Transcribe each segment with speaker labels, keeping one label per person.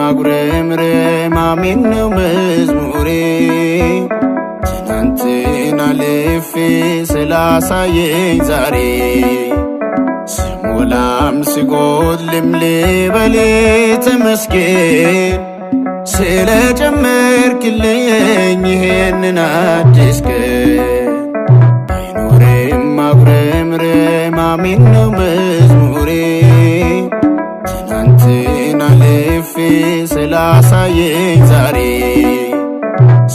Speaker 1: ማጉረምረም አሜን ነው መዝሙሬ ትናንትን አልፌ ስላሳየኝ ዛሬ ስሞላም ስጎድልም ልበል ተመስገን ስለጨመርክልኝ ይሄንን አዲስ ቀን ባይኖርም ማጉረምረም አሜን ነው መዝሙሬ ትናንትን አልፌ ስላሳየኝ ዛሬ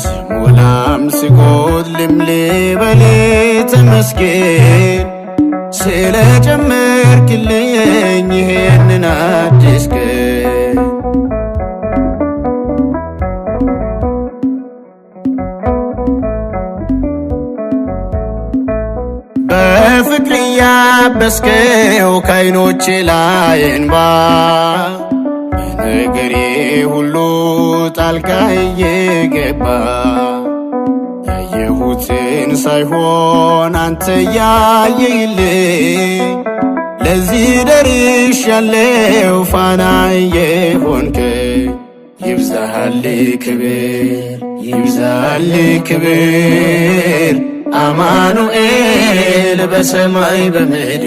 Speaker 1: ስሞላም ስጎድልም ልበል ተመስገን ስለጨመርክልኝ ይሄንን አዲስ ቀን በፍቅር ያበስከው ከዓይኖቼ ላይ እንባ በነገሬ ሁሉ ጣልቃ እየገባ ያየሁትን ሳይሆን አንተ ያየህልኝ ለዚህ ደርሻለሁ ፋና የሆንከኝ ይብዛልህ ክብር ይብዛልህ ክብር አማኑኤል በሰማይ በምድር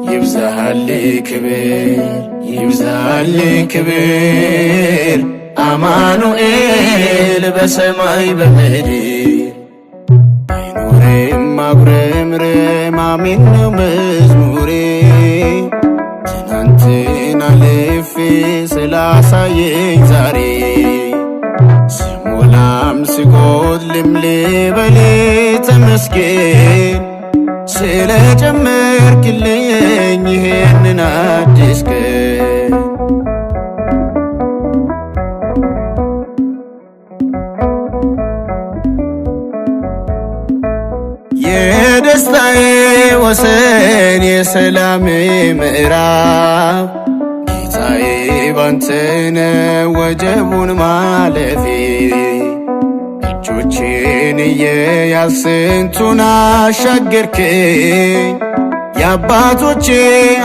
Speaker 1: ይብዛልህ ክብር ይብዛልህ ክብር አማኑኤል በሰማይ በምድር ባይኖርም ማጉረምረም አሜን ነው መዝሙሬ ትናንትን አልፌ ስላሳየኝ ዛሬ ስሞላም ስጎድልም ልበል ተመስገን ስለጨመርክልኝ ይሄንን አዲስ ቀን የደስታዬ ወሰን የሰላሜ ምዕራፍ ጌታዬ ባንተ ነው ወጀቡን ማለፌ እጆቼን እየያዝክ ስንቱን አሻገርከኝ የአባቶቼ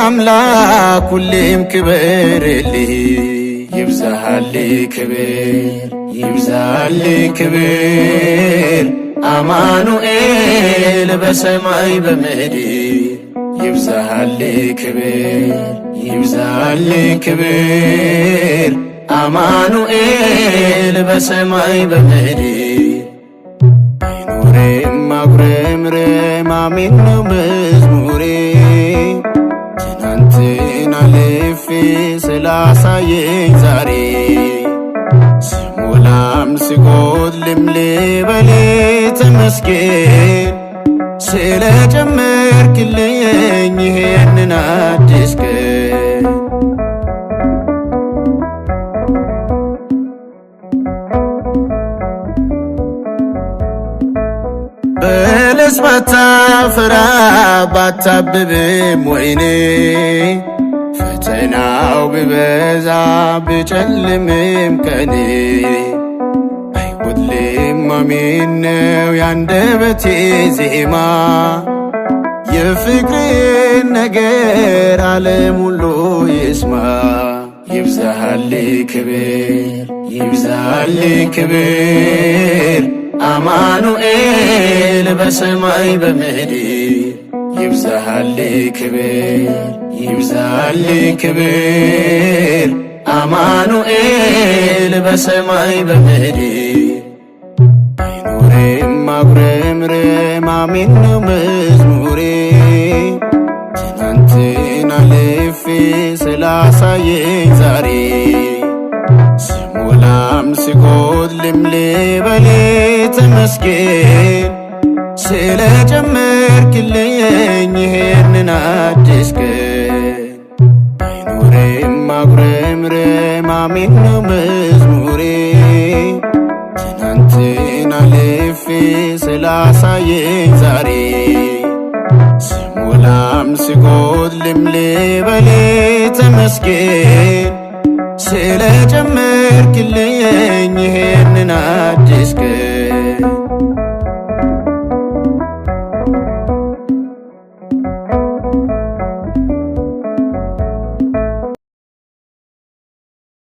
Speaker 1: አምላክ ሁሌም ክበርልኝ ይብዛልህ ክብር ይብዛልህ ክብር አማኑኤል በሰማይ በምድር ይብዛልህ ክብር ይብዛልህ ክብር አማኑኤል በሰማይ በምድር ባይኖርም ማጉረምረም አሜን ነው መዝሙሬ ትናንትን አልፌ ስላሳየኝ ዛሬ ስሞላም ስጎድልም ልበል ተመስገን ስለጨመርክልኝ ይሄንን አዲስ ቀን በለስ ባታፈራ ባታብብም ወይኔ ፈተናው ቢበዛ ቢጨልምም ቀኔ አይጎድልም አሜን ነው ያንደበቴ ዜማ የፍቅርን ነገር ዓለም ሁሉ ይስማ ይብዛልህ ክብር ይብዛልህ ክብር አማኑኤል በሰማይ በምድር ይብዛልህ ክብር ይብዛልህ ክብር አማኑኤል በሰማይ በምድር ባይኖርም ማጉረምረም አሜን ነው መዝሙሬ ትናንትን አልፌ ስላሳየኝ ዛሬ ስሞላም ስጎድልም ልበል ተመስገን ስለጨመርክልኝ ይሄንን አዲስ ቀን ባይኖርም ማጉረምረም አሜን ነው መዝሙሬ ትናንትን አልፌ ስላሳየኝ ዛሬ ስሞላም ስጎድልም ልበል ተመስገን ስለጨመርክልኝ ይሄንን አዲስ ቀን